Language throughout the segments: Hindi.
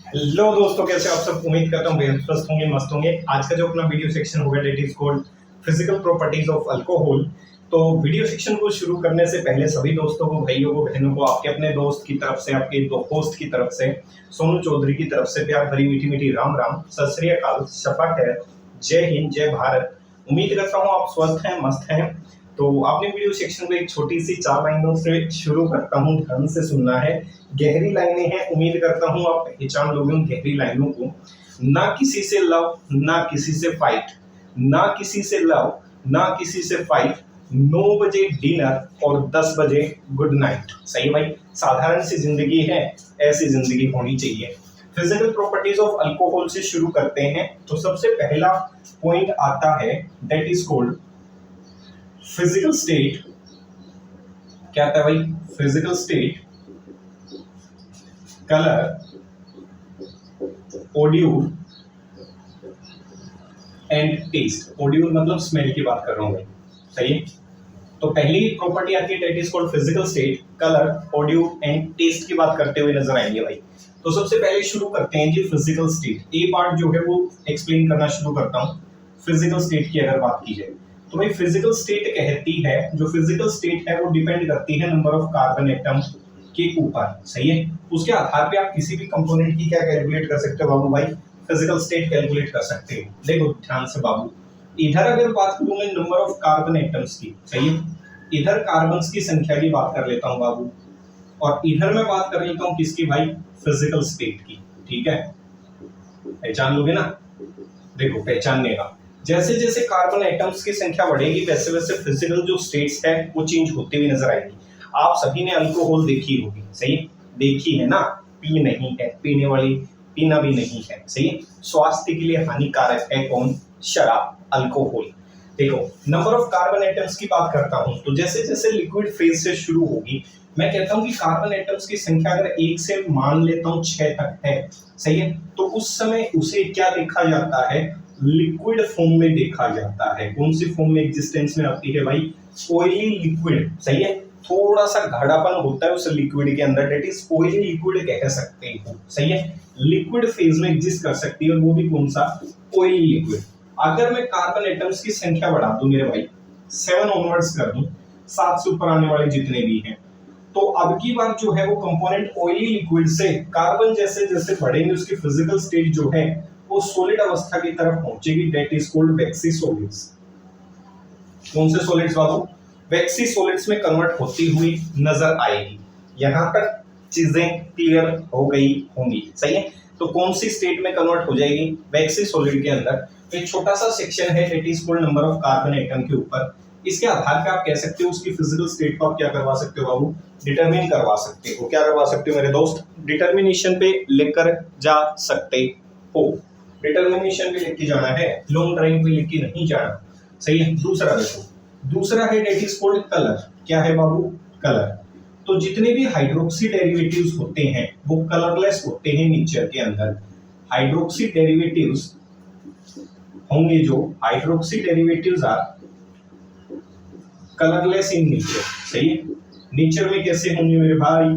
हेलो दोस्तों, कैसे आप सब? उम्मीद करता हूँ बेहद स्वस्थ होंगे, मस्त होंगे। आज का जो अपना वीडियो सेक्शन होगा that is called physical properties of alcohol. तो वीडियो सेक्शन को शुरू करने से पहले सभी दोस्तों को, भाइयों को, बहनों को, आपके अपने दोस्त की तरफ से, आपके दोस्त की तरफ से, सोनू चौधरी की तरफ से प्यार भरी मीठी मीठी राम राम, सत श्री अकाल, शपा खैर, जय हिंद, जय भारत। उम्मीद करता हूँ आप स्वस्थ हैं, मस्त हैं। तो आपने वीडियो सेक्शन को एक छोटी सी 4 लाइनों से शुरू करता हूँ, ध्यान से सुनना है। गहरी लाइनें हैं, उम्मीद करता हूँ आप पहचान लोगे उन गहरी लाइनों को। ना किसी से लव, ना किसी से फाइट, ना किसी से लव, ना किसी से फाइट, 9 बजे डिनर और 10 बजे गुड नाइट। सही भाई, साधारण सी जिंदगी है, ऐसी जिंदगी होनी चाहिए। फिजिकल प्रॉपर्टीज ऑफ अल्कोहल से शुरू करते हैं। तो सबसे पहला पॉइंट आता है that is called physical state. क्या आता है भाई? Physical state, colour, odour and taste. Odour मतलब स्मेल की बात कर रहा हूं भाई, सही है। तो पहली प्रॉपर्टी आती है that is called physical state, colour, odour and taste की बात करते हुए नजर आएंगे भाई। तो सबसे पहले शुरू करते हैं जी फिजिकल स्टेट। ए पार्ट जो है वो एक्सप्लेन करना शुरू करता हूं। फिजिकल स्टेट की अगर बात की जाए तो भाई फिजिकल स्टेट कहती है, जो फिजिकल स्टेट है वो डिपेंड करती है नंबर ऑफ कार्बन एटम के ऊपर। सही है। उसके आधार पे आप किसी भी कंपोनेंट की क्या कैलकुलेट कर सकते हो बाबू भाई? फिजिकल स्टेट कैलकुलेट कर सकते हो। देखो ध्यान से बाबू, इधर अगर बात करूं मैं नंबर ऑफ कार्बन एटम्स की, सही है, इधर कार्बन्स की संख्या की बात कर लेता हूं बाबू, और इधर मैं बात कर लेता हूं किसकी भाई? फिजिकल स्टेट की। ठीक है, पहचान लोगे ना? देखो पहचानने का, जैसे जैसे कार्बन एटम्स की संख्या बढ़ेगी वैसे वैसे फिजिकल जो स्टेट्स है वो चेंज होती हुई नजर आएगी। आप सभी ने अल्कोहल देखी होगी, सही, देखी है ना? पी नहीं है, पीने वाली, पीना भी नहीं है, सही। स्वास्थ्य के लिए हानिकारक है कौन? शराब, अल्कोहल। देखो नंबर ऑफ कार्बन एटम्स की बात करता हूं तो जैसे जैसे लिक्विड फेज से शुरू होगी, मैं कहता हूं कि कार्बन एटम्स की संख्या अगर 1 से मान लेता हूं 6 तक है, सही है, तो उस समय उसे क्या देखा जाता है? लिक्विड फॉर्म में देखा जाता है। कौन सी फॉर्म में एग्जिस्टेंस में आती है भाई? Oily liquid. सही है, थोड़ा सा गाढ़ापन होता है उस लिक्विड के अंदर, दैट इज ऑयली लिक्विड कह सकते हो। सही है, लिक्विड फेज में एग्जिस्ट कर सकती है, और वो भी कौन सा? Oily liquid. अगर मैं कार्बन एटम्स की संख्या बढ़ा दूं मेरे भाई, 7 ऑनवर्ड्स कर दूं, 7 से ऊपर आने वाले जितने भी हैं, तो अब की बार जो है वो कंपोनेंट ऑयली लिक्विड से कार्बन जैसे जैसे बढ़ेंगे उसकी फिजिकल स्टेट जो है वो सॉलिड अवस्था की तरफ पहुंचेगी, that is called vaccine solids. कौन से सॉलिड्स बाबू? वैक्सी सॉलिड्स में कन्वर्ट होती हुई नजर आएगी। यहां तक चीजें क्लियर हो गई होंगी, सही है। तो कौन सी स्टेट में कन्वर्ट हो जाएगी? वैक्सी सॉलिड के अंदर। एक छोटा सा सेक्शन है that is called number of carbon atom के ऊपर। इसके आधार पे आप कह सकते हो उसकी फिजिकल स्टेट को आप क्या करवा सकते हो बाबू? डिटरमिन करवा सकते हो। क्या करवा सकते हो मेरे दोस्त? डिटरमिनेशन पे लेकर जा सकते हो। डिटरमिनेशन पे लेके जाना है, लॉन्ग ड्राइव पे लेके नहीं जाना, सही है। दूसरा देखो, दूसरा है दैट इज कॉल्ड कलर। क्या है बाबू? कलर। तो जितने भी हाइड्रोक्सी डेरिवेटिव्स होते हैं वो कलरलेस होते हैं नेचर के अंदर। हाइड्रोक्सी डेरिवेटिव्स होंगे जो, hydroxy derivatives are colourless in nature. सही है, नेचर में कैसे होंगे मेरे भाई?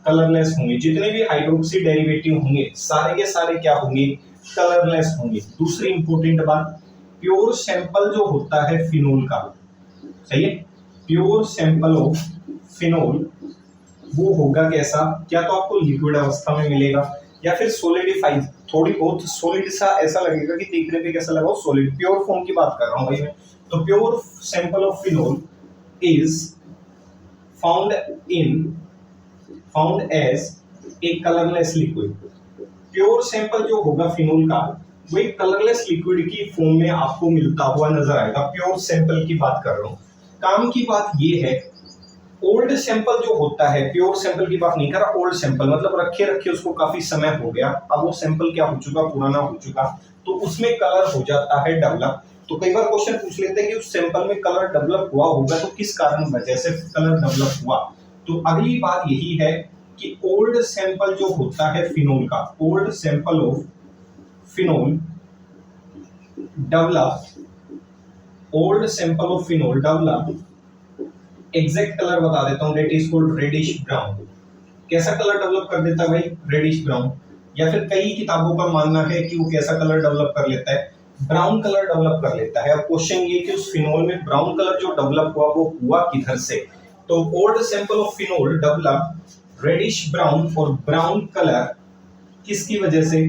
कलरलेस होंगे। जितने भी हाइड्रोक्सी डेरिवेटिव होंगे सारे के सारे क्या होंगे? कलरलेस होंगे। दूसरी इंपॉर्टेंट बात, प्योर सैंपल जो होता है फिनोल का, सही है, प्योर सैंपल ऑफ फिनोल वो होगा कैसा? क्या तो आपको लिक्विड अवस्था में मिलेगा या फिर सॉलिडिफाइड, थोड़ी बहुत सॉलिड सा ऐसा लगेगा कि देखने पे कैसा लगा? सॉलिड, प्योर फॉर्म की बात कर रहा हूं भाई मैं। तो pure sample of phenol is found as a colourless liquid. Pure sample जो होगा फिनोल का वो एक कलरलेस लिक्विड की फॉर्म में आपको मिलता हुआ नजर आएगा। प्योर सैंपल की बात कर रहा हूं। काम की बात ये है, ओल्ड सैंपल जो होता है, प्योर सैंपल की बात नहीं कर रहा, ओल्ड सैंपल मतलब रखे रखे उसको काफी समय हो गया, अब वो सैंपल क्या हो चुका? पुराना हो चुका, तो उसमें कलर हो जाता है डेवलप। तो कई बार क्वेश्चन पूछ लेते हैं कि उस सैंपल में कलर डेवलप हुआ होगा तो किस कारण वजह से कलर डेवलप हुआ। तो अगली बात यही है कि ओल्ड सैंपल जो होता है फिनोल का, old sample of phenol develop, old sample of phenol develop, exact colour बता देता हूं, that is called reddish brown. कैसा कलर डेवलप कर देता है भाई? Reddish brown. या फिर कई किताबों का मानना है कि वो कैसा कलर डेवलप कर लेता है, ब्राउन कलर डेवलप कर लेता है। अब क्वेश्चन ये कि उस फिनोल में ब्राउन कलर जो डेवलप हुआ वो हुआ किधर से? तो old sample of phenol develop reddish brown और ब्राउन कलर किसकी वजह से?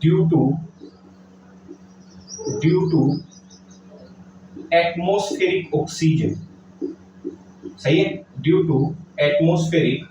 Due to atmospheric oxygen. सही है, ड्यू टू एटमॉस्फेरिक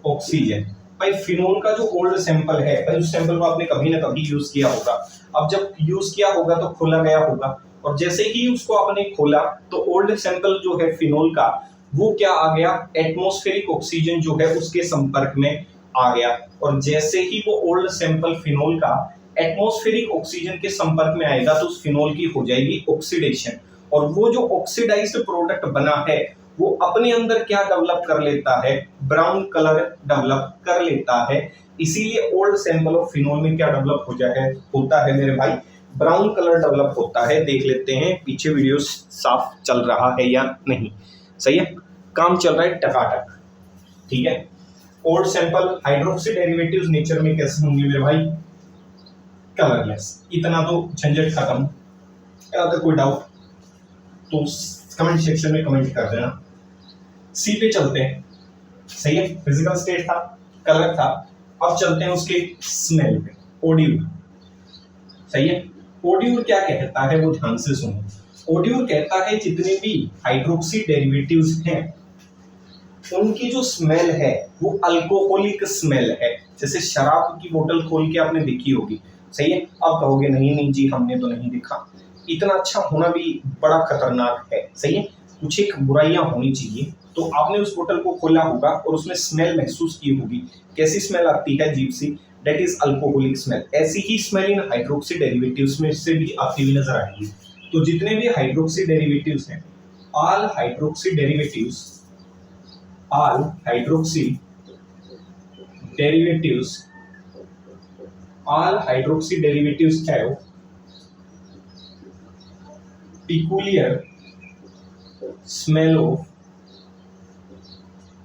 ऑक्सीजन। भाई फिनोल का जो ओल्ड सैंपल है, भाई उस सैंपल को आपने कभी ना कभी यूज किया होगा। अब जब यूज किया होगा तो खोला गया होगा, और जैसे ही उसको आपने खोला तो ओल्ड सैंपल जो है फिनोल का वो क्या आ गया? एटमॉस्फेरिक ऑक्सीजन जो है उसके संपर्क में आ गया। और जैसे ही वो ओल्ड सैंपल फिनोल का एटमॉस्फेरिक ऑक्सीजन के संपर्क में आएगा तो उस फिनोल की हो जाएगी ऑक्सीडेशन, और वो जो ऑक्सीडाइज्ड प्रोडक्ट बना है वो अपने अंदर क्या डेवलप कर लेता है? ब्राउन कलर डेवलप कर लेता है। इसीलिए ओल्ड सैंपल ऑफ फिनोल में क्या डेवलप होता है मेरे भाई? ब्राउन कलर डेवलप होता है। देख लेते हैं पीछे वीडियो साफ चल रहा है या नहीं। सही है, काम चल रहा है टकाटक। ठीक है, old sample hydroxy derivatives nature में कैसे होंगे मेरे भाई? कलरलेस। इतना तो झंझट खत्म। अगर कोई डाउट तो कमेंट सेक्शन में कमेंट कर देना। सी पे चलते हैं। सही है, फिजिकल स्टेट था, कलर था। अब चलते हैं उसके स्मेल पे, ओड्यूर। सही है, ओड्यूर क्या कहता है वो ध्यान से सुनो। ओड्यूर कहता है जितने भी हाइड्रोक्सी डेरिवेटिव्स हैं उनकी जो स्मेल है वो अल्कोहलिक स्मेल है। जैसे शराब की बोतल खोल के आपने देखी होगी। सही है, अब कहोगे नहीं नहीं जी हमने तो नहीं देखा। इतना अच्छा होना भी बड़ा खतरनाक है। सही है, कुछ एक बुराइयां होनी चाहिए। तो आपने उस बोतल को खोला होगा और उसमें स्मेल महसूस की होगी। कैसी स्मेल आती है? अजीब सी, दैट इज अल्कोहलिक स्मेल। ऐसी ही स्मेल इन हाइड्रोक्सी डेरिवेटिव्स में से भी आती हुई नजर आएगी। तो जितने भी हाइड्रोक्सी डेरिवेटिव्स हैं, all hydroxy derivatives have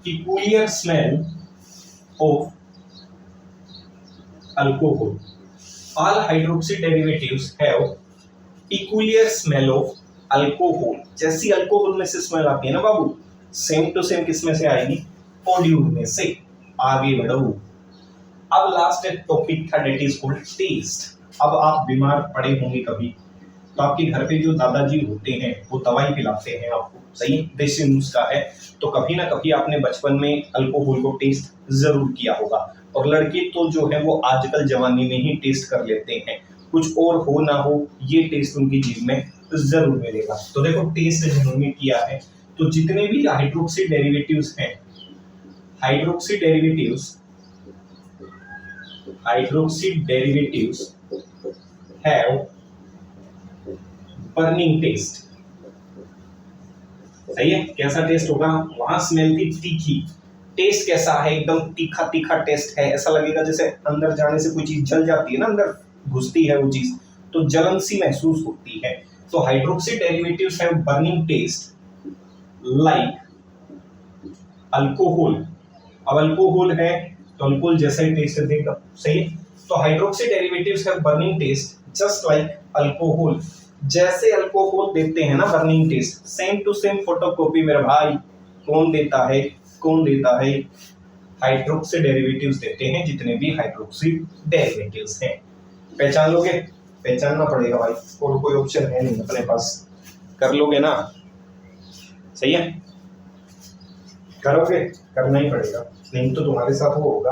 peculiar smell of alcohol. All hydroxy derivatives have peculiar smell of alcohol. जैसी अल्कोहल में से स्मेल आती है ना बाबू, सेम टू सेम किस में से आएगी? ओड्यूर में से। आगे बढ़ो। अब लास्ट टॉपिक था, डेट इज कॉल्ड टेस्ट। अब आप बीमार पड़े होंगे कभी, तो आपके घर पे जो दादाजी होते हैं वो दवाई पिलाते हैं आपको। सही, देसी नुस्खा है। तो कभी ना कभी आपने बचपन में अल्कोहल को टेस्ट जरूर किया होगा। और लड़के तो जो है वो आजकल जवानी में ही टेस्ट कर लेते हैं। कुछ और हो ना हो ये टेस्ट उनकी जीभ में जरूर मिलेगा। तो देखो टेस्ट जिन्होंने किया है, तो जितने भी हाइड्रोक्सी डेरिवेटिव्स हैं, hydroxy derivatives have burning taste. सही है, कैसा टेस्ट होगा? वहां स्मेल थी तीखी, टेस्ट कैसा है? एकदम तीखा तीखा टेस्ट है। ऐसा लगेगा जैसे अंदर जाने से कोई चीज जल जाती है ना, अंदर घुसती है वो चीज, तो जलन सी महसूस होती है। तो hydroxy derivatives have burning taste like alcohol. अब अल्कोहल है तो अल्कोहल जैसा ही टेस्ट देगा। सही है, तो hydroxy derivatives have burning taste just like alcohol. जैसे अल्कोहल देते हैं ना burning taste, same to same photocopy मेरा भाई कौन देता है? हाइड्रोक्सी डेरिवेटिव्स देते हैं, जितने भी हाइड्रोक्सी डेरिवेटिव्स हैं। पहचान लोगे? पहचानना पड़ेगा भाई, और कोई ऑप्शन है नहीं अपने पास। कर लोगे ना? सही है, करोगे? करना ही पड़ेगा, नहीं तो तुम्हारे साथ वो होगा।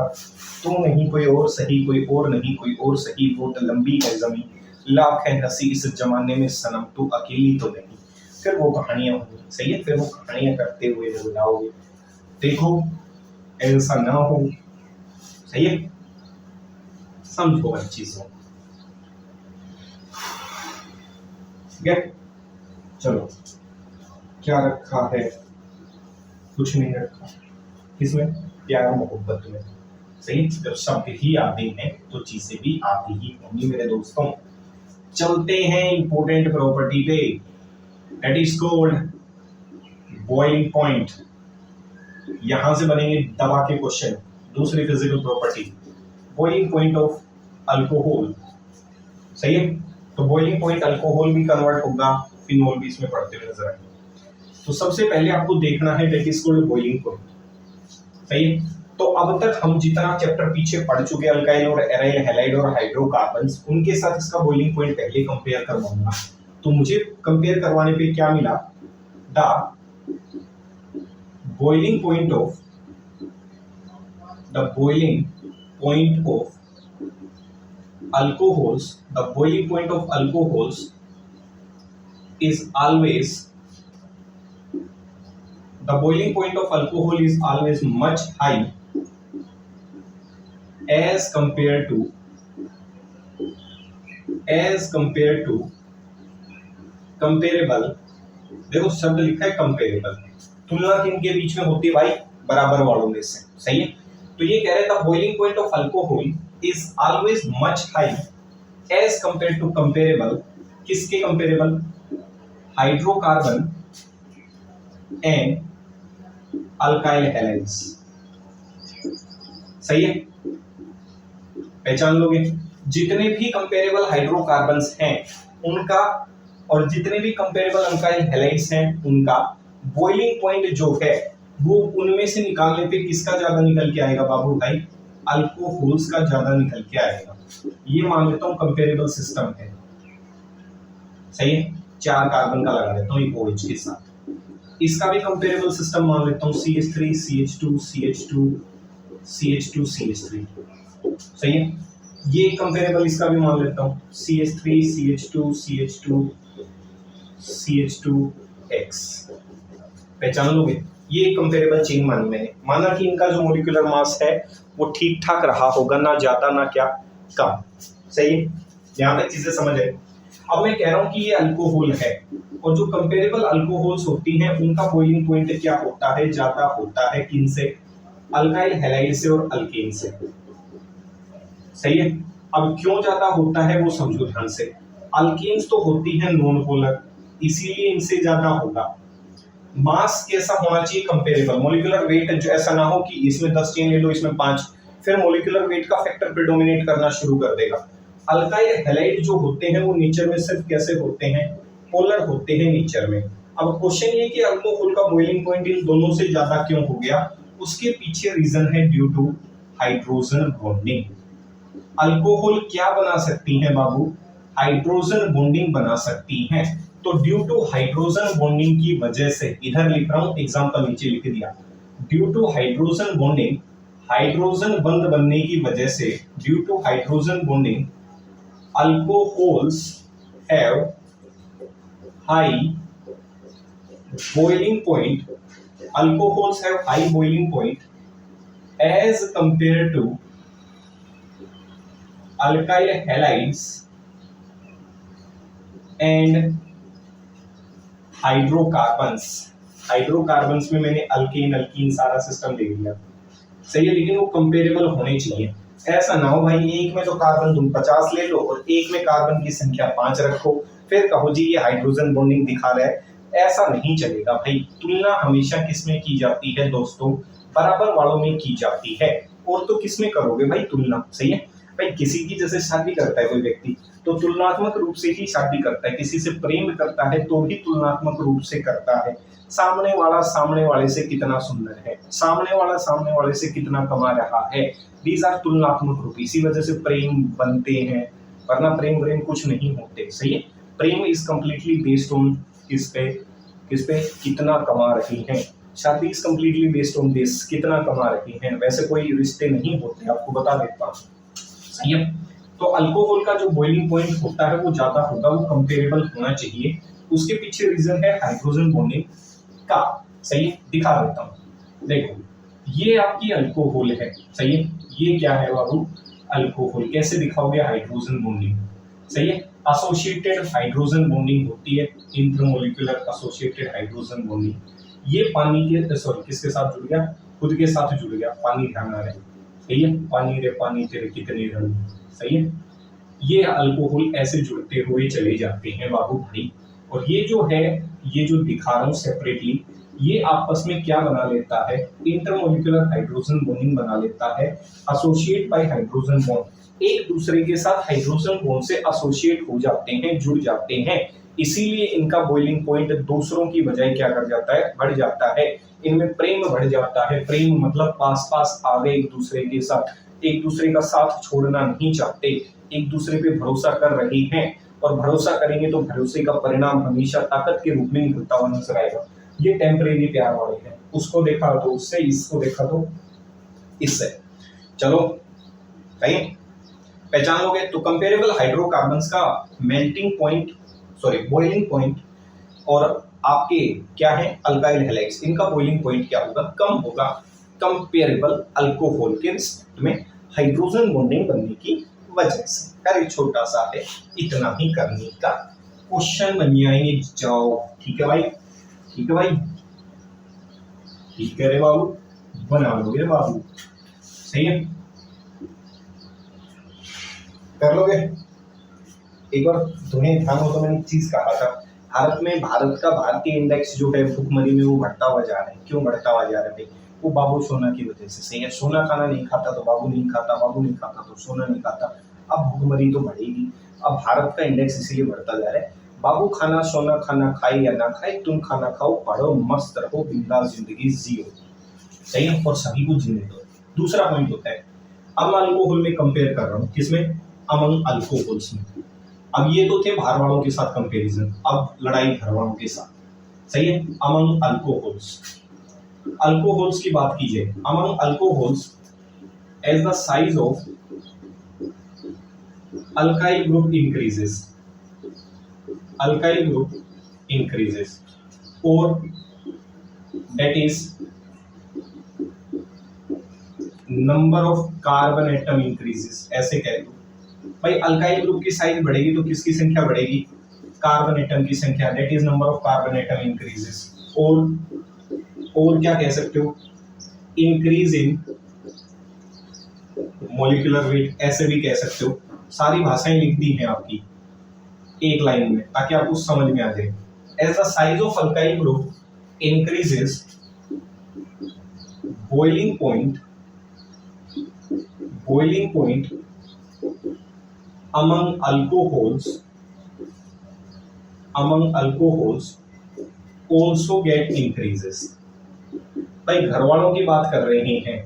तुम नहीं कोई और सही, कोई और नहीं कोई और सही, वो तो लंबी है जमीन, लाख है हंसी इस जमाने में सनम, तू अकेली तो नहीं। फिर वो कहानियां होंगी। सही है, फिर वो कहानियां करते हुए बुलाओगे। देखो ऐसा ना हो। सही है, समझो हर चीजों। ठीक है, चलो क्या रखा है? कुछ नहीं रखा। किसमें? प्यार मोहब्बत में। सही, जब शब्द ही आते हैं तो चीजें भी आती ही होंगी मेरे दोस्तों। चलते हैं इंपोर्टेंट प्रॉपर्टी पे, that is called boiling point. यहां से बनेंगे दबा के क्वेश्चन। दूसरी physical property boiling point of alcohol, सही है। तो बॉइलिंग पॉइंट अल्कोहल भी कन्वर्ट होगा, फिनोल भी इसमें पढ़ते हुए नजर आएगा। तो सबसे पहले आपको देखना है that is called boiling point, सही है। तो अब तक हम जितना चैप्टर पीछे पढ़ चुके अल्काइल और एराइल हैलाइड और हाइड्रोकार्बन्स, उनके साथ इसका बॉइलिंग पॉइंट पहले कंपेयर करवाऊंगा। तो मुझे कंपेयर करवाने पे क्या मिला, the boiling point of alcohols, the boiling point of alcohols is always much high as compared to comparable, देखो शब्द लिखा है कंपेरेबल, तुलना किनके बीच में होती है भाई, बराबर वालों में से, सही है। तो ये कह रहे था boiling point of alcohol is always much high as compare to comparable, किसके comparable, hydrocarbon and alkyl halides, सही है। पहचान लोगे, जितने भी कंपेरेबल हाइड्रोकार्बन्स हैं उनका और जितने भी कंपेरेबल अल्काइल हैलाइड्स हैं उनका बॉइलिंग पॉइंट जो है वो उनमें से निकालने पे किसका ज्यादा निकल के आएगा बाबू भाई, अल्कोहल्स का ज्यादा निकल के आएगा। ये मान लेता हूं कंपेरेबल सिस्टम है, सही है। 4 कार्बन का लगा देता हूं एक OH के साथ, इसका भी कंपेरेबल सिस्टम मान लेता हूं CH3 CH2 CH2 CH2 CH3, सही है। ये कंपेरेबल इसका भी मान लेता हूं CH3 CH2 CH2 CH2X, पहचान लोगे। ये कंपेरेबल चेन मानी मैंने, माना कि इनका जो मोलिकुलर मास है वो ठीक ठाक रहा होगा, ना ज्यादा ना क्या कम, सही है। यहां तक चीजें समझ आए। अब मैं कह रहा हूं कि ये अल्कोहल है और जो कंपेरेबल अल्कोहल्स होती हैं उनका बॉइलिंग पॉइंट क्या होता है, ज्यादा होता है किनसे, अल्काइल हैलाइड से और अल्केन से, सही है। अब क्यों ज्यादा होता है वो समझो ध्यान से, अल्केन्स तो होती है नॉन पोलर, इसीलिए इनसे ज्यादा होगा। मास कैसा होना चाहिए, कंपेरेबल। मॉलिक्यूलर वेट जो ऐसा ना हो कि इसमें 10 चेन ले लो इसमें 5, फिर मॉलिक्यूलर वेट का फैक्टर प्रेडोमिनेट करना शुरू कर देगा। अल्काइल हैलाइड जो होते हैं वो नेचर में सिर्फ कैसे होते हैं, पोलर होते हैं नेचर में। अब क्वेश्चन ये कि अल्कोहल का बॉइलिंग पॉइंट इन दोनों से ज्यादा क्यों हो गया, उसके पीछे रीजन है due to hydrogen bonding. Alcohol क्या बना सकती है बाबू, हाइड्रोजन बॉन्डिंग बना सकती हैं। तो ड्यू टू हाइड्रोजन बॉन्डिंग की वजह से, इधर लिख रहा हूं एग्जांपल नीचे लिख दिया, due to hydrogen bonding, hydrogen बंध बनने की वजह से, due to hydrogen bonding alcohols have high boiling point, alcohols have high boiling point as compare to alkyl halides and hydrocarbons. Hydrocarbons में मैंने अल्केन अल्कीन सारा सिस्टम ले लिया, सही है, लेकिन वो कंपेरेबल होने चाहिए। ऐसा ना हो भाई एक में तो कार्बन तुम 50 ले लो और एक में कार्बन की संख्या 5 रखो, फिर कहो जी ये हाइड्रोजन बॉन्डिंग दिखा रहा है, ऐसा नहीं चलेगा भाई। तुलना हमेशा किसमें की जाती है दोस्तों, बराबर वालों में की जाती है। और तो किसमें करोगे भाई तुलना, सही है भाई। किसी की जैसे शादी करता है कोई व्यक्ति तो तुलनात्मक रूप से ही शादी करता है, किसी से प्रेम करता है तो भी तुलनात्मक रूप से करता है। सामने वाला सामने वाले से कितना सुंदर है, सामने वाला सामने वाले से कितना कमा रहा है, दीज आर तुलनात्मक रूप। इसी वजह से प्रेम बनते हैं, वरना प्रेम प्रेम कुछ नहीं होते, सही है। प्रेम इज कंप्लीटली बेस्ड ऑन किस पे कितना कमा रही है। शादी is completely based on this, कितना कमा रही है। वैसे कोई रिश्ते नहीं होते, आपको बता देता हूँ, सही है। तो अल्कोहल का जो बॉइलिंग पॉइंट होता है वो ज्यादा होगा, वो कंपेरेबल होना चाहिए। उसके पीछे रीजन है हाइड्रोजन बॉन्डिंग का, सही है। दिखा देता हूँ, देखो ये आपकी अल्कोहल है, सही है। ये क्या है बाबू, अल्कोहल। कैसे दिखाओगे, हाइड्रोजन बॉन्डिंग, सही है। एसोसिएटेड हाइड्रोजन बॉन्डिंग होती है, इंटरमोलिकुलर एसोसिएटेड हाइड्रोजन बॉन्डिंग। ये पानी के सॉरी किसके साथ जुड़ गया, खुद के साथ जुड़ गया, पानी ध्यान आ रहा है, सही है। पानी रे पानी तेरे कितने रंग, सही है। ये अल्कोहल ऐसे जुड़ते हुए चले जाते हैं बाबू भाई। और ये जो है, ये जो दिखा रहा हूं सेपरेटली, ये आपस में क्या बना लेता है, इंटरमोलिकुलर हाइड्रोजन बॉन्डिंग बना लेता है, एसोसिएट बाय हाइड्रोजन बॉन्ड, एक दूसरे के साथ हाइड्रोजन बॉन्ड से एसोसिएट हो जाते हैं, जुड़ जाते हैं, इसीलिए इनका बॉइलिंग पॉइंट दूसरों की बजाय क्या कर जाता है, बढ़ जाता है, इनमें प्रेम बढ़ जाता है। प्रेम मतलब पास पास आ गए एक दूसरे के साथ, एक दूसरे का साथ छोड़ना नहीं चाहते, एक दूसरे पे भरोसा कर रहे हैं, और भरोसा करेंगे तो भरोसे का परिणाम हमेशा ताकत के रूप में निकलता हुआ नजर आएगा। ये टेम्परेरी प्यार वाले हैं, उसको देखा तो उससे, इसको देखा तो इससे। चलो कहीं पहचान लोगे तो कंपेरेबल हाइड्रोकार्बन्स का melting point, sorry boiling point, और आपके क्या है अल्काइल हैलाइड्स, इनका बॉइलिंग पॉइंट क्या होगा, कम होगा कंपेरेबल अल्कोहल के रिस्पेक्ट में हाइड्रोजन बॉन्डिंग बनने की वजह से। अरे छोटा सा है, इतना ही करने का क्वेश्चन बन जाएंगे। जाओ ठीक है भाई, ठीक है भाई, ठीक है रे बाबू, बना लोगे बाबू, सही है, कर लोगे। एक बार तुम्हें ध्यान हो तो मैंने एक चीज कहा था, भारत का भारतीय इंडेक्स जो है भूखमरी में वो बढ़ता हुआ जा रहा है। क्यों बढ़ता हुआ जा रहा है भाई, वो बाबू सोना की वजह से, सही है। सोना खाना नहीं खाता तो बाबू नहीं खाता, बाबू नहीं खाता तो सोना नहीं खाता, अब भूखमरी तो बढ़ेगी। अब भारत का इंडेक्स इसीलिए बढ़ता जा रहा है। बाबू खाना सोना खाना खाए या ना खाए, तुम खाना खाओ, पढ़ो, मस्त रहो, बिंदास जिंदगी जियो, सही है, और सभी को जीने दो। दूसरा पॉइंट होता है, अब मैं अल्कोहल में कंपेयर कर रहा हूँ, किसमें, अमंग अल्कोहल्स में। अब ये तो थे बाहर वालों के साथ कंपैरिजन, अब लड़ाई घर वालों के साथ, सही है। अमंग अल्कोहल्स, अल्कोहल्स की बात कीजिए, among alcohols as the size of alkyl group increases, alkyl group increases, और that is number of carbon atom increases, ऐसे कह दो भाई। अल्काइल ग्रुप की साइज बढ़ेगी तो किसकी संख्या बढ़ेगी, कार्बन एटम की संख्या, that is number of carbon atom increases. और क्या कह सकते हो, इंक्रीज इन मॉलिक्यूलर वेट, ऐसे भी कह सकते हो। सारी भाषाएं लिख दी हैं आपकी एक लाइन में ताकि आपको समझ में आ जाए। As the size of alkyl group increases, boiling point among alcohols also get increases। भाई घर वालों की बात कर रहे हैं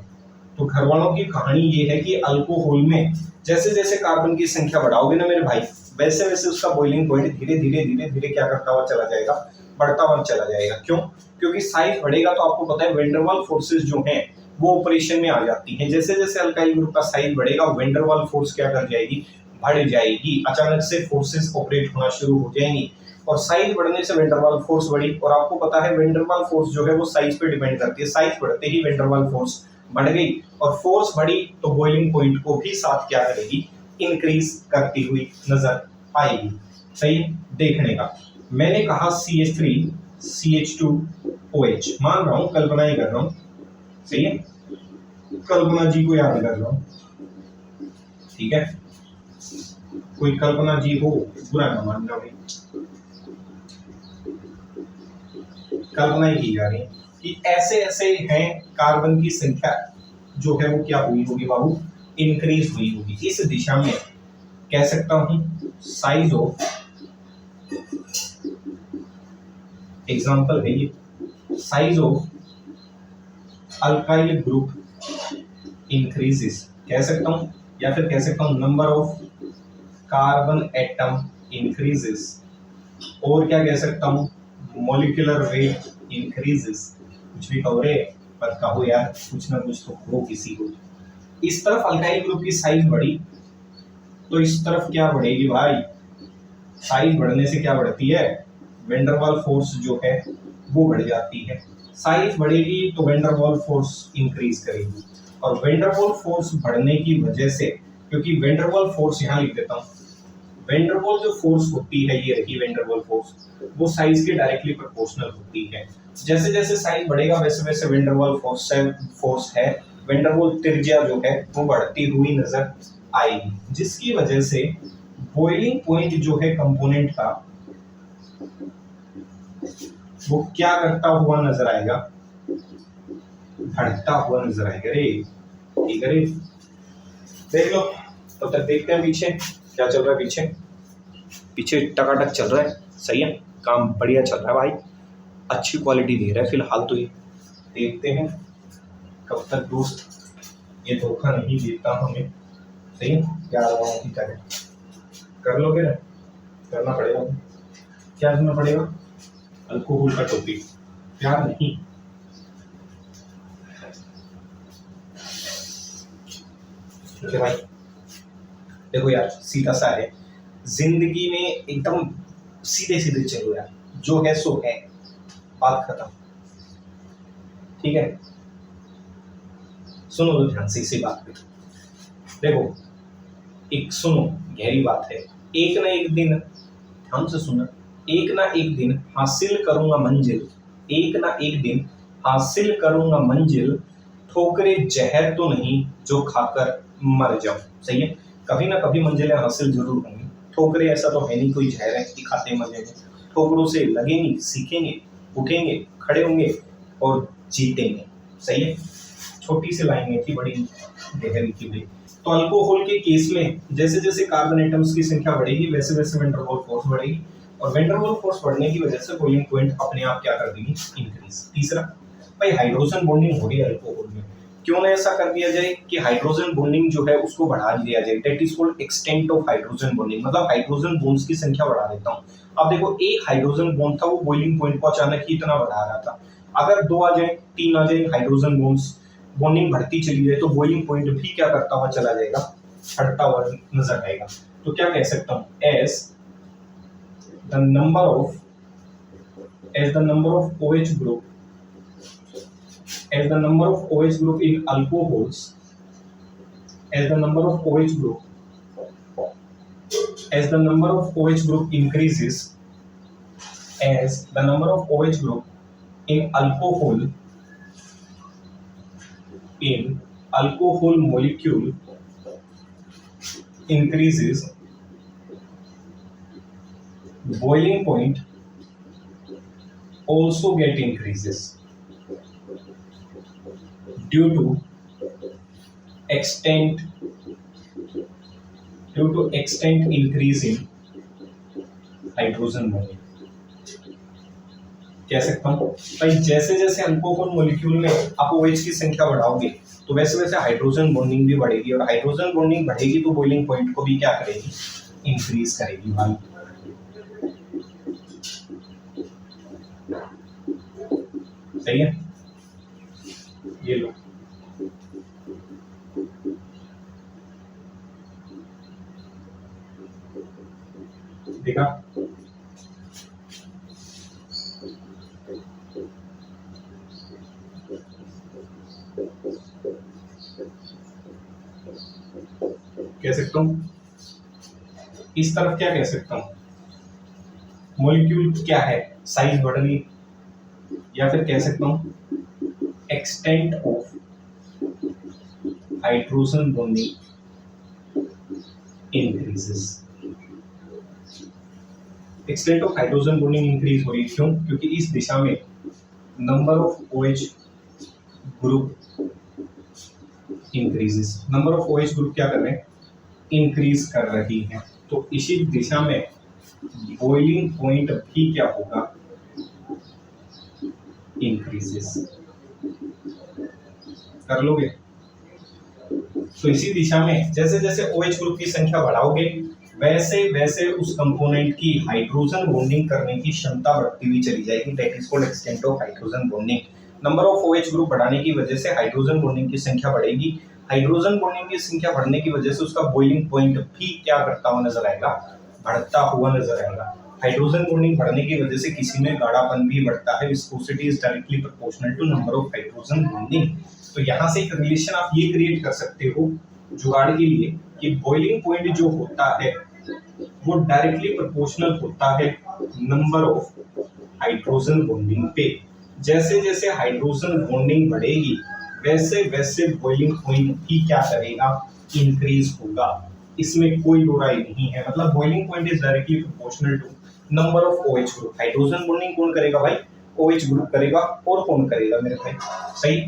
तो घर वालों की कहानी ये है कि अल्कोहल में जैसे जैसे कार्बन की संख्या बढ़ाओगे ना मेरे भाई, वैसे वैसे उसका बॉइलिंग पॉइंट धीरे धीरे क्या करता हुआ चला जाएगा, बढ़ता हुआ चला जाएगा। क्यों, क्योंकि साइज बढ़ेगा तो आपको पता है वेंडरवाल फोर्सेस जो हैं वो ऑपरेशन में आ जाती हैं। जैसे जैसे अल्काइल ग्रुप का साइज बढ़ेगा वेंडरवाल फोर्स क्या कर जाएगी, बढ़ जाएगी, अचानक से फोर्सेस ऑपरेट होना शुरू हो जाएंगी, और साइज बढ़ने से वेंडरवाल फोर्स बढ़ी। और आपको पता है वेंडरवाल फोर्स जो है वो साइज पे डिपेंड करती है, साइज बढ़ते ही वेंडरवाल फोर्स बढ़ गई, और फोर्स बढ़ी तो बॉइलिंग पॉइंट को भी साथ क्या करेगी, इंक्रीज करती हुई नजर आएगी। सही देखने का, मैंने कहा CH3 CH2OH, मान रहा हूं कल्पना ही कर रहा हूं, सही है, कल्पना जी को याद कर रहा हूं, ठीक है, कोई कल्पना जी हो बुरा ना मानना भाई, कल्पना ही की जा रही है कि ऐसे ऐसे हैं कार्बन की संख्या जो है वो क्या हुई होगी बाबू, इंक्रीज हुई होगी। इस दिशा में कह सकता हूं साइज ऑफ, एग्जांपल है ये, size of alkyl group increases कह सकता हूं, या फिर कह सकता हूं number of carbon atom increases, और क्या कह सकता हूं मॉलिक्यूलर वेट इंक्रीजेस। कुछ भी कहो रे, पर कहो यार, कुछ ना कुछ तो हो किसी को। इस तरफ अल्काइल ग्रुप की साइज बढ़ी तो इस तरफ क्या बढ़ेगी भाई, साइज बढ़ने से क्या बढ़ती है, वेंडरवाल फोर्स जो है वो बढ़ जाती है। साइज बढ़ेगी तो वेंडरवाल फोर्स इंक्रीज करेगी, और वेंडरवाल फोर्स बढ़ने की वजह से, क्योंकि वेंडरवाल फोर्स यहाँ लिख देता हूँ, वेंडरवाल जो फोर्स होती है, ये रही वेंडरवाल फोर्स, वो साइज के डायरेक्टली प्रोपोर्शनल होती है। जैसे जैसे साइज बढ़ेगा वैसे वैसे वेंडरवाल फोर्स है, वेंडरवाल त्रिज्या जो है वो बढ़ती हुई नजर आएगी, जिसकी वजह से बॉइलिंग पॉइंट जो है कंपोनेंट का वो क्या करता हुआ नजर आएगा, बढ़ता हुआ नजर आएगा रे। ठीक है रे, देख लो। तब तक देखते हैं पीछे क्या चल रहा है। पीछे पीछे टकाटक चल रहा है, सही है, काम बढ़िया चल रहा है भाई, अच्छी क्वालिटी दे रहा है फिलहाल तो। ये देखते हैं कब तक दोस्त ये धोखा नहीं देता हमें, सही है। क्या रहा की करें, कर लोगे ना, करना पड़ेगा। क्या करना पड़ेगा, अल्कोहल का टोपी, प्यार नहीं। ठीक है भाई, देखो यार सीधा सा है, जिंदगी में एकदम सीधे सीधे चलो यार, जो है सो है, बात खत्म। ठीक है, सुनो तो ध्यान से इसी बात पे। देखो एक सुनो, गहरी बात है। एक ना एक दिन, ध्यान से सुना, एक ना एक दिन हासिल करूंगा मंजिल, एक ना एक दिन हासिल करूंगा मंजिल, ठोकरे जहर तो नहीं जो खाकर मर जाऊं। सही है, कभी ना कभी मंजिलें हासिल जरूर होंगी। ठोकरे ऐसा तो है नहीं कोई जहर है कि खाते मर जाएंगे। ठोकरों से लगेंगे, सीखेंगे, उठेंगे, खड़े होंगे और जीतेंगे। सही है, छोटी सी लाइन थी, बड़ी गहरी की हुई। तो अल्कोहल के केस में जैसे जैसे कार्बन एटम्स की संख्या बढ़ेगी वैसे वैसे वेन डर वाल्स फोर्स बढ़ेगी, और वेन डर वाल्स फोर्स बढ़ने की वजह से बॉइलिंग पॉइंट अपने आप क्या कर देगी, इंक्रीज। तीसरा भाई, हाइड्रोजन बॉन्डिंग हो रही है अल्कोहल में, क्यों ना ऐसा कर दिया जाए कि हाइड्रोजन बॉन्डिंग जो है उसको बढ़ा दिया जाए। That is called extent of hydrogen bonding, मतलब हाइड्रोजन बॉन्ड्स की संख्या बढ़ा देता हूँ। अब देखो एक हाइड्रोजन बॉन्ड था, वो बॉइलिंग पॉइंट को अचानक ही इतना बढ़ा रहा था, अगर 2 आ जाए, 3 आ जाए हाइड्रोजन बॉन्ड्स, बॉन्डिंग बढ़ती चली जाए तो बॉइलिंग पॉइंट भी क्या करता हुआ चला जाएगा, बढ़ता हुआ नजर आएगा। तो क्या कह सकता हूँ, as the number of OH group, as the number of OH group in alcohols, as the number of OH group increases, as the number of OH group in alcohol molecule increases, boiling point also get increases due to extent increase in hydrogen bonding. कह सकता हूँ भाई, जैसे जैसे अल्कोहल मॉलिक्यूल में आप OH की संख्या बढ़ाओगे तो वैसे वैसे हाइड्रोजन बॉन्डिंग भी बढ़ेगी, और हाइड्रोजन बॉन्डिंग बढ़ेगी तो बॉइलिंग पॉइंट को भी क्या करेगी, इंक्रीज करेगी भाई। सही है, ये लो, देखा। कह सकता हूँ इस तरफ, क्या कह सकता हूँ, मॉलिक्यूल क्या है, साइज बढ़ गई, या फिर कह सकता हूँ extent of hydrogen bonding increases. Extent of hydrogen bonding increase हो रही है, क्यों, क्योंकि इस दिशा में number of OH group increases. Number of OH group क्या कर रहे हैं, इंक्रीज कर रही है, तो इसी दिशा में बॉइलिंग पॉइंट भी क्या होगा, इंक्रीजेस। कर लोगे, तो इसी दिशा में जैसे जैसे OH ग्रुप की संख्या बढ़ाओगे वैसे वैसे उस कंपोनेंट की हाइड्रोजन बॉन्डिंग करने की क्षमता बढ़ती हुई चली जाएगी। That is called extent of hydrogen bonding. Number of OH group बढ़ाने की वजह से हाइड्रोजन बॉन्डिंग की संख्या बढ़ेगी, हाइड्रोजन बॉन्डिंग की संख्या बढ़ने की वजह से उसका बॉइलिंग पॉइंट भी क्या करता हुआ नजर आएगा, बढ़ता हुआ नजर आएगा। हाइड्रोजन बॉन्डिंग बढ़ने की वजह से किसी में गाढ़ापन भी बढ़ता है, viscosity is directly proportional to number of hydrogen bonding. तो यहाँ से एक रिलेशन आप ये क्रिएट कर सकते हो जुगाड़ के लिए कि बॉइलिंग पॉइंट जो होता है वो डायरेक्टली प्रोपोर्शनल होता है नंबर ऑफ हाइड्रोजन बॉन्डिंग पे। जैसे जैसे हाइड्रोजन बॉन्डिंग बढ़ेगी वैसे वैसे बॉइलिंग पॉइंट भी क्या करेगा, इंक्रीज होगा। इसमें कोई दो राय नहीं है, मतलब boiling point is directly proportional to number of OH group. Hydrogen bonding कौन करेगा भाई, OH ग्रुप करेगा और फॉर्म करेगा मेरे भाई। सही।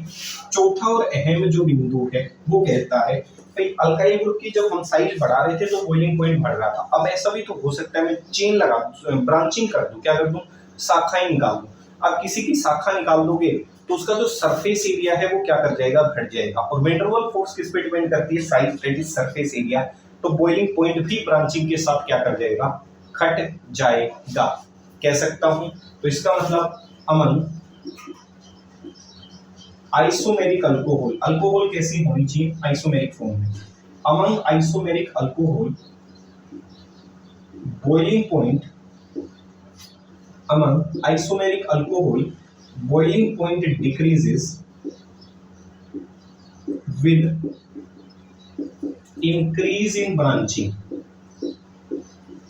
चौथा और अहम जो बिंदु है वो कहता है भाई अल्काइल ग्रुप की जब हम साइज बढ़ा रहे थे तो बॉइलिंग पॉइंट बढ़ रहा था। अब ऐसा भी तो हो सकता है मैं चेन लगा ब्रांचिंग कर दूं, क्या कर दूं, शाखाएं निकाल दूं। अब किसी की शाखा निकाल दोगे तो उसका जो सरफेस एरिया है वो क्या कर जाएगा, घट जाएगा। और वैन डर वाल्स फोर्स किस पे डिपेंड करती है, size that is surface area. तो बॉइलिंग पॉइंट भी ब्रांचिंग के साथ क्या कर जाएगा, घट जाएगा, कह सकता हूं। तो इसका मतलब अमन आइसोमेरिक अल्कोहल, अल्कोहल कैसी होनी चाहिए, आइसोमेरिक फॉर्म में। Among isomeric alcohol boiling point, among isomeric alcohol boiling point decreases with increase in branching,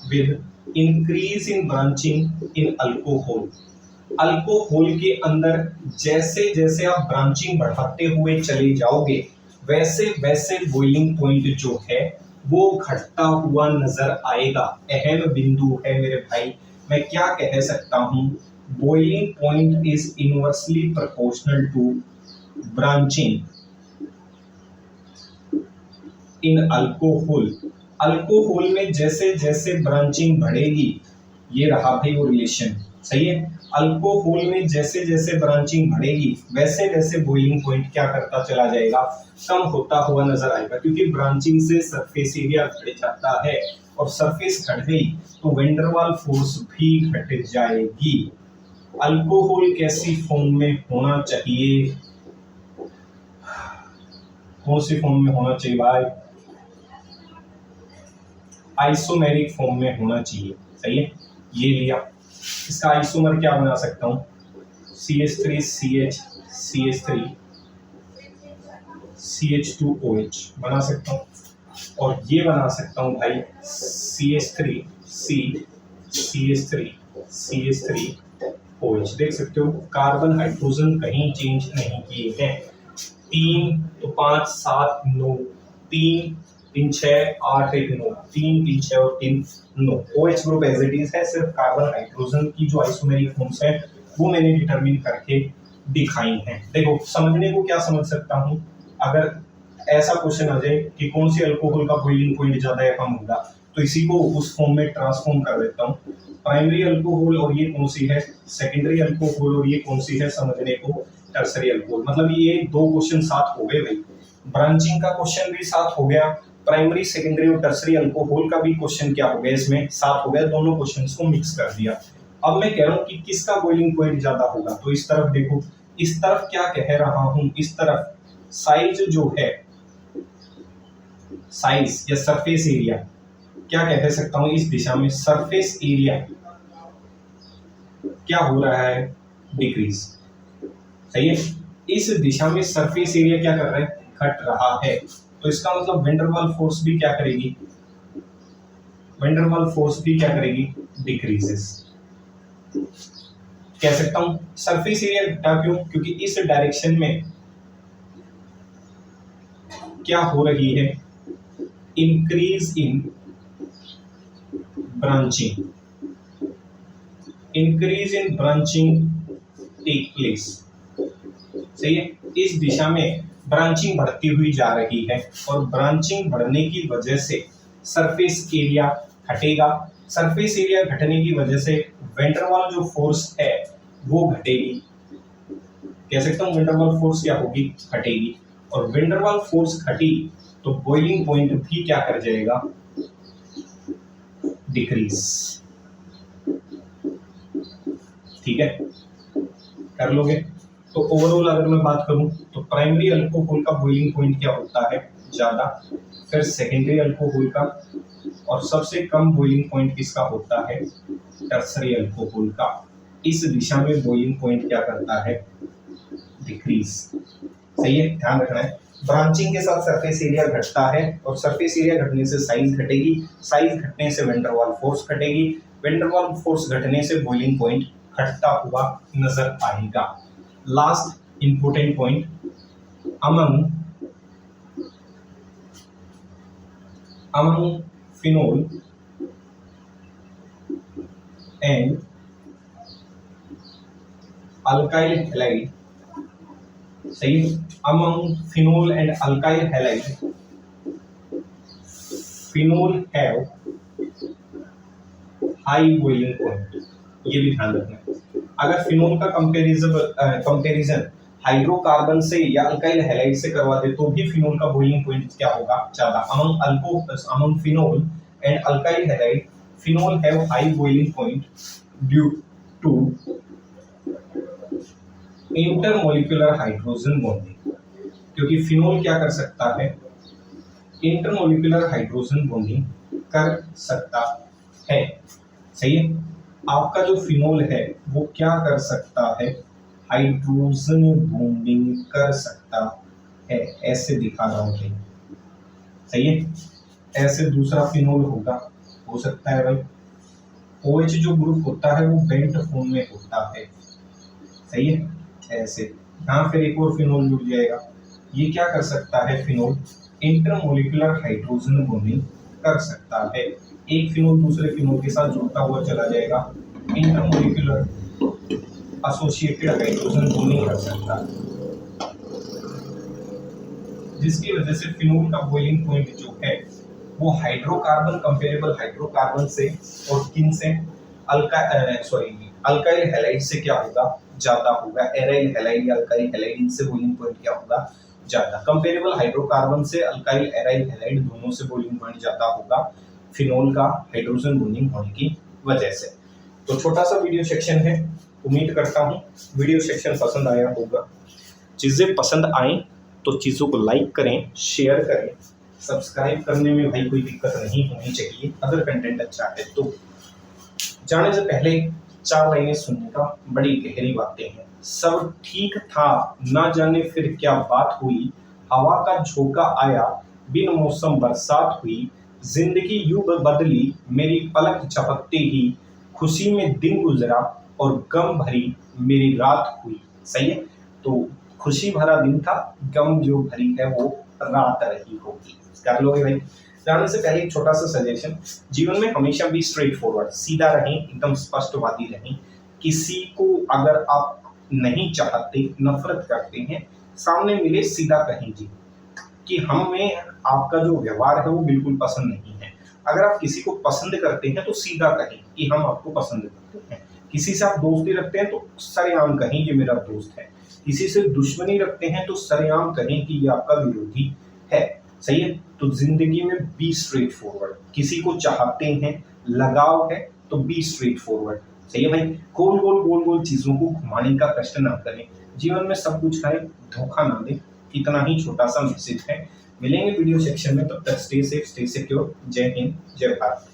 with increase in branching in alcohol। Alcohol के अंदर जैसे जैसे आप ब्रांचिंग बढ़ाते हुए चले जाओगे वैसे वैसे बॉइलिंग पॉइंट जो है वो घटता हुआ नजर आएगा। अहम बिंदु है मेरे भाई, मैं क्या कह सकता हूं, boiling point is inversely proportional to branching in alcohol. Alcohol में जैसे जैसे ब्रांचिंग बढ़ेगी, ये रहा भाई वो रिलेशन, सही है। अल्कोहल में जैसे जैसे ब्रांचिंग बढ़ेगी वैसे वैसे बॉइलिंग पॉइंट क्या करता चला जाएगा, कम होता हुआ नजर आएगा, क्योंकि ब्रांचिंग से सरफेस एरिया घट जाता है और सरफेस घट गई तो वैन डर वाल्स फोर्स भी घट जाएगी। अल्कोहल कैसी फॉर्म में होना चाहिए, कौन सी फॉर्म में होना चाहिए भाई, आइसोमेरिक फॉर्म में होना चाहिए, सही है। ये लिया, इसका आइसोमर क्या बना सकता हूं, CH3CH CH3 CH2OH बना सकता हूं, और ये बना सकता हूं भाई CH3C CH3 CH3OH। देख सकते हो कार्बन हाइड्रोजन कहीं चेंज नहीं किए हैं। 3 तो 5 7 9, 3 3 6 8 1 9, 3 3 6 और 3 9। OH group as it is है, सिर्फ कार्बन हाइड्रोजन की जो आइसोमेरिक फॉर्म्स है वो मैंने डिटरमिन करके दिखाई हैं। देखो समझने को क्या समझ सकता हूं, अगर ऐसा क्वेश्चन आ जाए कि कौन सी अल्कोहल का बॉइलिंग पॉइंट ज्यादा या कम होगा, तो इसी को उस फॉर्म में ट्रांसफॉर्म कर देता हूं। प्राइमरी अल्कोहल और ये कौन सी है, सेकेंडरी अल्कोहल और ये कौन सी है, समझने को टर्सरी अल्कोहल। मतलब ये दो क्वेश्चन साथ हो गए भाई, ब्रांचिंग का क्वेश्चन भी साथ हो गया, प्राइमरी सेकेंडरी और टर्सरी अल्कोहल का भी क्वेश्चन क्या हो गया, इसमें साथ हो गया, दोनों क्वेश्चंस को मिक्स कर दिया। अब मैं कह रहा हूं कि किसका बॉइलिंग पॉइंट ज्यादा होगा, तो इस तरफ देखो, इस तरफ क्या कह रहा हूं, इस तरफ साइज जो है, साइज या सरफेस एरिया, क्या कह सकता हूं, इस दिशा में सरफेस एरिया क्या हो रहा है, डिक्रीज, सही है। इस दिशा में सरफेस एरिया क्या कर रहा है, घट रहा है। तो इसका मतलब वैन डर वाल्स फोर्स भी क्या करेगी, वैन डर वाल्स फोर्स भी क्या करेगी, डिक्रीजेस। कह सकता हूं सरफेस एरिया घटा, क्यों, क्योंकि इस डायरेक्शन में क्या हो रही है, increase in branching, increase in branching take place, सही है। इस दिशा में ब्रांचिंग बढ़ती हुई जा रही है और ब्रांचिंग बढ़ने की वजह से सरफेस एरिया घटेगा, सरफेस एरिया घटने की वजह से वैन डर वाल्स जो फोर्स है वो घटेगी, कह सकता हूं वैन डर वाल्स फोर्स क्या होगी, घटेगी। और वैन डर वाल्स फोर्स घटी तो बॉइलिंग पॉइंट भी क्या कर जाएगा, डिक्रीज, ठीक है, कर लोगे। तो ओवरऑल अगर मैं बात करूं तो प्राइमरी अल्कोहल का बॉइलिंग पॉइंट क्या होता है, ज्यादा, फिर सेकेंडरी अल्कोहल का, और सबसे कम बॉइलिंग पॉइंट किसका होता है, टर्सरी अल्कोहल का। इस दिशा में बॉइलिंग पॉइंट क्या करता है, डिक्रीज, सही है, ध्यान रखना है। ब्रांचिंग के साथ सरफेस एरिया घटता है और सरफेस एरिया घटने से साइज घटेगी, साइज घटने से वैन डर वाल्स फोर्स घटेगी, वैन डर वाल्स फोर्स घटने से बॉइलिंग पॉइंट घटता हुआ नजर आएगा। Last important point, among phenol and alkyl halide, सही, among phenol and alkyl halide, phenol have high boiling point. ये भी ध्यान रखना। अगर फिनोल का कंपैरिजन हाइड्रोकार्बन से या अल्काइल हैलाइड से करवा दे तो भी फिनोल का बॉइलिंग पॉइंट क्या होगा, ज्यादा। Among phenol and alkyl halide, phenol have high boiling point due to intermolecular hydrogen bonding. क्योंकि फिनोल क्या कर सकता है, इंटरमोलिकुलर हाइड्रोजन बॉन्डिंग कर सकता है, सही है। आपका जो फिनोल है वो क्या कर सकता है, हाइड्रोजन बॉन्डिंग कर सकता है, ऐसे दिखा रहा हूं, सही है। ऐसे दूसरा फिनोल होगा, हो सकता है भाई। OH जो ग्रुप होता है वो बेंट फॉर्म में होता है, सही है, ऐसे। यहाँ फिर एक और फिनोल जुड़ जाएगा। ये क्या कर सकता है, फिनोल इंटरमोलिकुलर हाइड्रोजन बॉन्डिंग कर सकता है। एक फिनोल दूसरे फिनोल के साथ जुड़ता हुआ चला जाएगा, इंटरमोलिकुलर एसोसिएटेड हाइड्रोजन बॉन्डिंग कर सकता है, जिसकी वजह से फिनोल का बॉइलिंग पॉइंट जो है वो हाइड्रोकार्बन, कंपेरेबल हाइड्रोकार्बन से और किन से, अल्काइल हैलाइड से क्या होगा, ज्यादा होगा। एराइल हैलाइड या अल्काइल हैलाइड, इनसे बॉइलिंग पॉइंट क्या होगा, ज्यादा। कंपेरेबल हाइड्रोकार्बन से अल्काइल एराइल हैलाइड दोनों से बॉइलिंग पॉइंट ज्यादा होगा फिनोल का हाइड्रोजन बॉन्डिंग होने की वजह से। तो छोटा सा वीडियो सेक्शन है, उम्मीद करता हूँ वीडियो सेक्शन पसंद आया होगा। चीजें पसंद आए तो चीजों को लाइक करें, शेयर करें, सब्सक्राइब करने में भाई कोई दिक्कत नहीं होनी चाहिए। अगर कंटेंट अच्छा है तो जाने से पहले 4 लाइनें सुनने का, बड़ी गहरी बातें हैं। सब ठीक था, ना जाने फिर क्या बात हुई, हवा का झोंका आया, बिन मौसम बरसात हुई, जिंदगी यूं बदली मेरी पलक झपकते ही, खुशी में दिन गुजरा और गम भरी मेरी रात हुई, सही है। तो खुशी भरा दिन था, गम जो भरी है वो रात रही होगी। कर लोगे भाई। जाने से पहले एक छोटा सा सजेशन, जीवन में हमेशा भी स्ट्रेट फॉरवर्ड, सीधा रहें, एकदम स्पष्टवादी रहें। किसी को अगर आप नहीं चाहते, नफरत करते हैं, सामने मिले सीधा कहें जी कि हमें आपका जो व्यवहार है वो बिल्कुल पसंद नहीं है। अगर आप किसी को पसंद करते हैं तो सीधा कहें कि हम आपको पसंद करते हैं। किसी से आप दोस्ती रखते हैं तो सरेआम कहें ये मेरा दोस्त है। किसी से दुश्मनी रखते हैं तो सरेआम कहें कि ये आपका विरोधी है, सही है। तो जिंदगी में बी स्ट्रेट फॉरवर्ड, किसी को चाहते हैं, लगाव है तो बी स्ट्रेट फॉरवर्ड, सही है भाई। गोल गोल गोल गोल चीजों को घुमाने का कष्ट ना करें, जीवन में सब कुछ है, धोखा ना दें। इतना ही छोटा सा मैसेज है। मिलेंगे वीडियो सेक्शन में, तब तक स्टे सेफ, स्टे सिक्योर। जय हिंद, जय भारत।